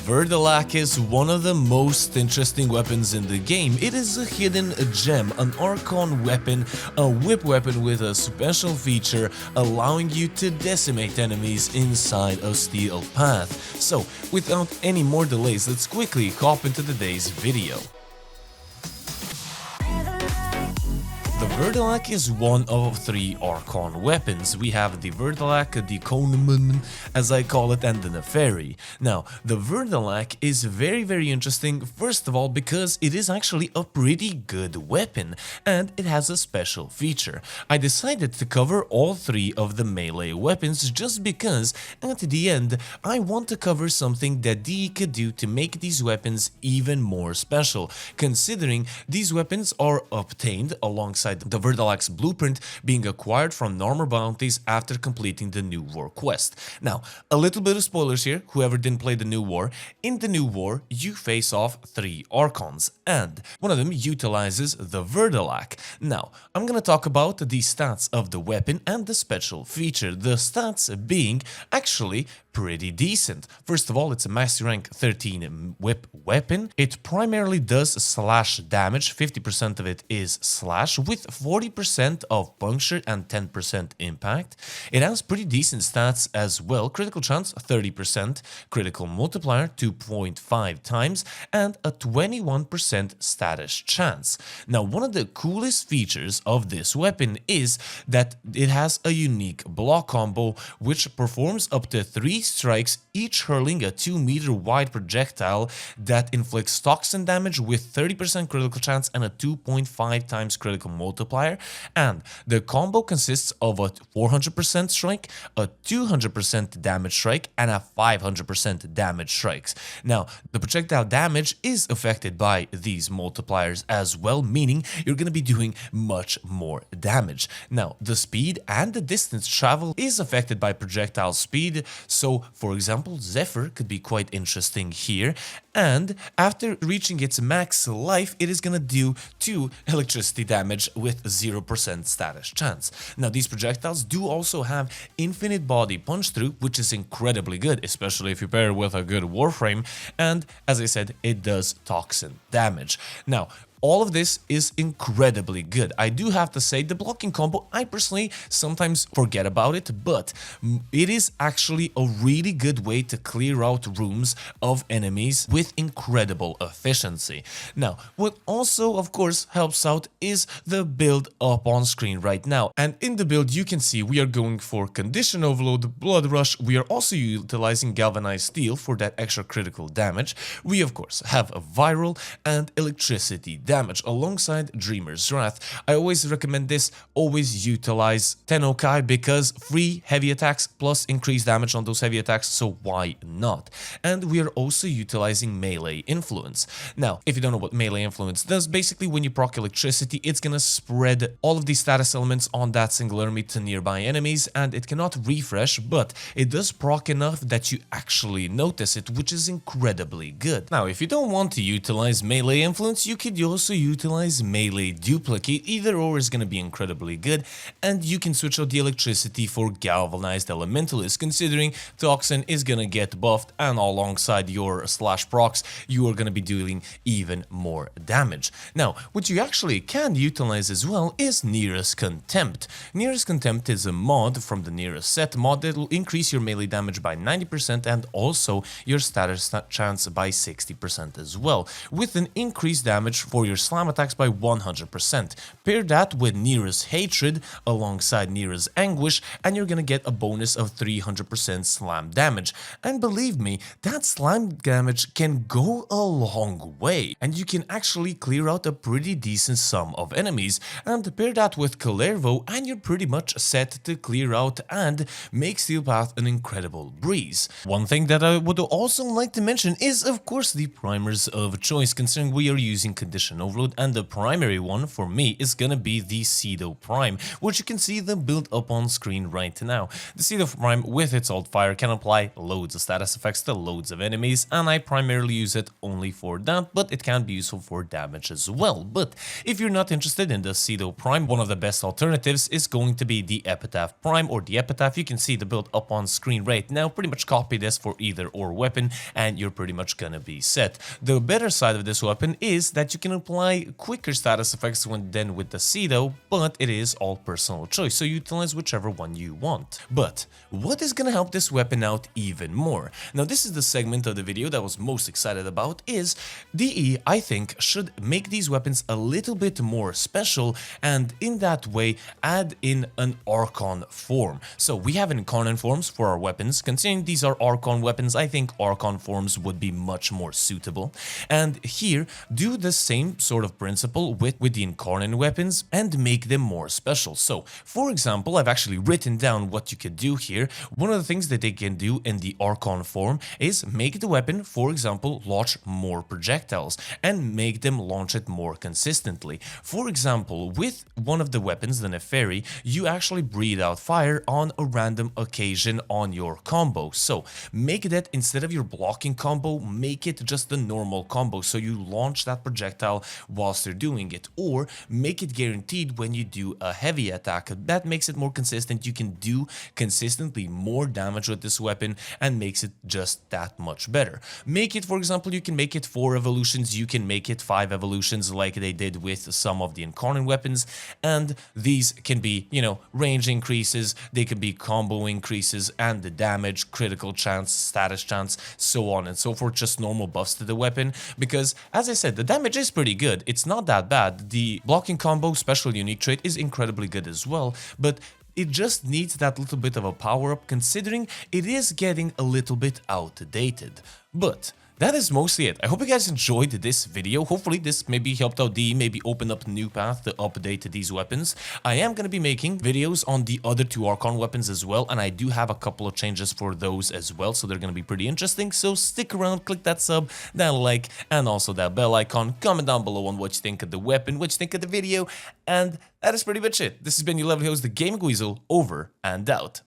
Verdilac is one of the most interesting weapons in the game. It is a hidden gem, an archon weapon, a whip weapon with a special feature allowing you to decimate enemies inside a steel path. So, without any more delays, let's quickly hop into today's video. The Verdilac is one of three archon weapons. We have the Verdilac, the Koneman, as I call it, and the Neferi. Now, the Verdilac is very interesting, first of all, because it is actually a pretty good weapon, and it has a special feature. I decided to cover all three of the melee weapons just because, at the end, I want to cover something that DE could do to make these weapons even more special, considering these weapons are obtained alongside the Verdilac's blueprint being acquired from normal bounties after completing the New War quest. Now, a little bit of spoilers here, whoever didn't play the New War. In the New War, you face off three archons, and one of them utilizes the Verdilac. Now, I'm gonna talk about the stats of the weapon and the special feature, the stats being actually pretty decent. First of all, it's a mastery rank 13 whip weapon. It primarily does slash damage, 50% of it is slash, with 40% of puncture and 10% impact. It has pretty decent stats as well, critical chance 30%, critical multiplier 2.5 times, and a 21% status chance. Now, one of the coolest features of this weapon is that it has a unique block combo which performs up to 3 strikes, each hurling a 2-meter wide projectile that inflicts toxin damage with 30% critical chance and a 2.5 times critical multiplier. And the combo consists of a 400% strike, a 200% damage strike, and a 500% damage strikes. Now, the projectile damage is affected by these multipliers as well, meaning you're going to be doing much more damage. Now, the speed and the distance travel is affected by projectile speed, so for example, Zephyr could be quite interesting here, and after reaching its max life, it is gonna do 2 electricity damage with 0% status chance. Now, these projectiles do also have infinite body punch through, which is incredibly good, especially if you pair it with a good Warframe, and as I said, it does toxin damage. Now, all of this is incredibly good. I do have to say, the blocking combo, I personally sometimes forget about it, but it is actually a really good way to clear out rooms of enemies with incredible efficiency. Now, what also, of course, helps out is the build up on screen right now. And in the build, you can see we are going for Condition Overload, Blood Rush. We are also utilizing Galvanized Steel for that extra critical damage. We, of course, have a Viral and Electricity damage alongside Dreamer's Wrath. I always recommend this, always utilize Tennokai because free heavy attacks plus increased damage on those heavy attacks, so why not? And we are also utilizing Melee Influence. Now, if you don't know what Melee Influence does, basically when you proc Electricity, it's gonna spread all of these status elements on that single enemy to nearby enemies, and it cannot refresh, but it does proc enough that you actually notice it, which is incredibly good. Now, if you don't want to utilize Melee Influence, you could also utilize Melee Duplicate. Either or is going to be incredibly good, and you can switch out the Electricity for Galvanized Elementalist, considering Toxin is going to get buffed, and alongside your slash procs, you are going to be doing even more damage. Now, what you actually can utilize as well is Nearest Contempt. Nearest Contempt is a mod from the Nearest set mod that will increase your melee damage by 90% and also your status chance by 60% as well, with an increased damage for your slam attacks by 100%. Pair that with Nearest Hatred alongside Nearest Anguish, and you're gonna get a bonus of 300% slam damage. And believe me, that slam damage can go a long way, and you can actually clear out a pretty decent sum of enemies. And pair that with Kalervo, and you're pretty much set to clear out and make Steel Path an incredible breeze. One thing that I would also like to mention is, of course, the primers of choice, considering we are using Condition overload, and the primary one for me is gonna be the Cedo Prime, which you can see the build up on screen right now. The Cedo Prime with its alt fire can apply loads of status effects to loads of enemies, and I primarily use it only for that, but it can be useful for damage as well. But if you're not interested in the Cedo Prime, one of the best alternatives is going to be the Epitaph Prime or the Epitaph. You can see the build up on screen right now. Pretty much copy this for either or weapon and you're pretty much gonna be set. The better side of this weapon is that you can apply quicker status effects than with the Cedo, but it is all personal choice, so utilize whichever one you want. But what is gonna help this weapon out even more? Now this is the segment of the video that I was most excited about, is DE, I think, should make these weapons a little bit more special and in that way add in an archon form. So we have incarnate forms for our weapons. Considering these are archon weapons, I think archon forms would be much more suitable. And here, do the same sort of principle with the incarnate weapons and make them more special. So, for example, I've actually written down what you could do here. One of the things that they can do in the archon form is make the weapon, for example, launch more projectiles and make them launch it more consistently. For example, with one of the weapons, the Neferi, you actually breathe out fire on a random occasion on your combo. So make that instead of your blocking combo, make it just the normal combo so you launch that projectile whilst you're doing it, or make it guaranteed when you do a heavy attack. That makes it more consistent. You can do consistently more damage with this weapon and makes it just that much better. Make it, for example, you can make it 4 evolutions, you can make it 5 evolutions like they did with some of the incarnate weapons, and these can be, you know, range increases, they can be combo increases, and the damage, critical chance, status chance, so on and so forth, just normal buffs to the weapon. Because as I said, the damage is pretty good, it's not that bad. The blocking combo special unique trait is incredibly good as well, but it just needs that little bit of a power up, considering it is getting a little bit outdated. But that is mostly it. I hope you guys enjoyed this video. Hopefully this maybe helped out D, maybe opened up a new path to update these weapons. I am going to be making videos on the other 2 Archon weapons as well, and I do have a couple of changes for those as well, so they're going to be pretty interesting. So stick around, click that sub, that like, and also that bell icon. Comment down below on what you think of the weapon, what you think of the video, and that is pretty much it. This has been your lovely host, the Gaming Weasel, over and out.